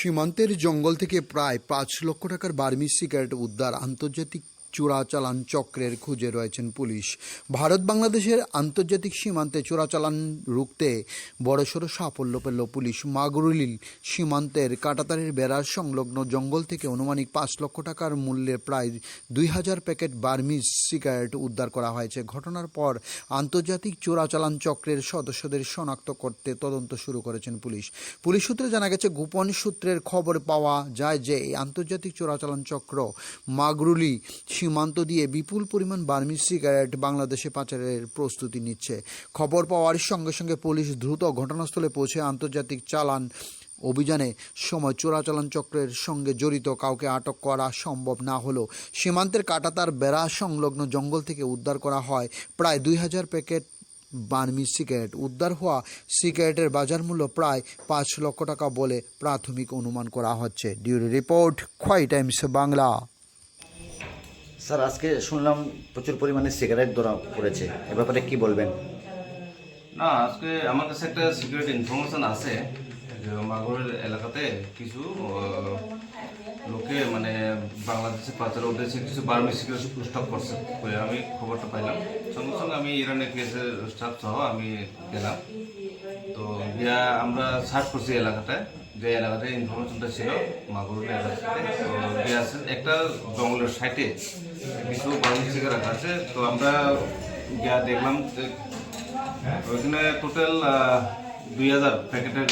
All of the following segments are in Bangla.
সীমান্তের জঙ্গল থেকে প্রায় ৫ লক্ষ টাকার বার্মিজ সিগারেট উদ্ধার। আন্তর্জাতিক চোরাচালান চক্রের খুঁজে রয়েছেন পুলিশ। ভারত বাংলাদেশের আন্তর্জাতিক সীমান্তে চোরাচালান রুখতে বড়সড় সাফল্য পেল পুলিশ। মাগরুলিল সীমান্তের কাঁটাতারের বেড়ার সংলগ্ন জঙ্গল থেকে আনুমানিক ৫ লক্ষ টাকার মূল্যের প্রায় ২,০০০ প্যাকেট বার্মিজ সিগারেট উদ্ধার করা হয়েছে। ঘটনার পর আন্তর্জাতিক চোরাচালান চক্রের সদস্যদের শনাক্ত করতে তদন্ত শুরু করেছেন পুলিশ। পুলিশ সূত্রে জানা গেছে, গোপন সূত্রের খবর পাওয়া যায় যে এই আন্তর্জাতিক চোরাচালান চক্র মাগরুলি সীমান্ত দিয়ে বিপুল পরিমাণ বার্মিজ সিগারেট বাংলাদেশে পাচারের প্রস্তুতি নিচ্ছে। খবর পাওয়ার সঙ্গে সঙ্গে পুলিশ দ্রুত ঘটনাস্থলে পৌঁছে আন্তর্জাতিক চালান অভিযানে সময় চোরাচালান চক্রের সঙ্গে জড়িত কাউকে আটক করা সম্ভব না হলেও সীমান্তের কাঁটাতার বেড়া সংলগ্ন জঙ্গল থেকে উদ্ধার করা হয় প্রায় ২,০০০ প্যাকেট বার্মিজ সিগারেট। উদ্ধার হওয়া সিগারেটের বাজার মূল্য প্রায় ৫ লক্ষ টাকা বলে প্রাথমিক অনুমান করা হচ্ছে। ডিউরি report, Khowai times Bangla. Sir, আজকে শুনলাম প্রচুর পরিমাণে সিগারেট ধরা পড়েছে, এ ব্যাপারে কি বলবেন? না, আজকে আমার কাছে একটা সিক্রেট ইনফরমেশন আছে যে মাগুরের এলাকাতে কিছু লোকে মানে বাংলাদেশে পাচারের উদ্দেশ্যে কিছু বার্মিজ সিগারেট স্টক করছে। আমি খবরটা পাইলাম, সঙ্গে সঙ্গে আমি ইরানের কেসের স্টাফ সহ আমি গেলাম। তো গিয়া আমরা সার্চ করছি এলাকাটায়, যে এলাকাতে ইনফরমেশনটা ছিল মাগুরের এলাকাতে। তো গিয়া একটা জঙ্গলের সাইডে কিছু বার্মিজ সিগারেট আছে। তো আমরা গিয়া দেখলাম যে ওইখানে টোটাল ২,০০০ প্যাকেটের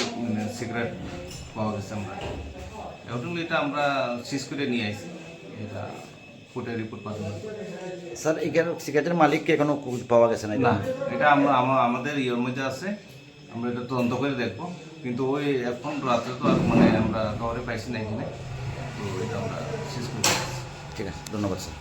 সিগারেট পাওয়া গেছে। আমরা এখন এটা আমরা সিজ করে নিয়ে আসি, এটা কোর্টে রিপোর্ট পাঠানো। স্যার, এখানে সিগারেটের মালিককে এখনো পাওয়া গেছে না? না, এটা আমাদের ইয়ের মধ্যে আছে, আমরা এটা তদন্ত করে দেখবো। কিন্তু ওই এখন রাত্রে তো আর মানে আমরা খবরে পাইছি না এখানে, তো এটা আমরা সিজ করে। ঠিক আছে, ধন্যবাদ স্যার।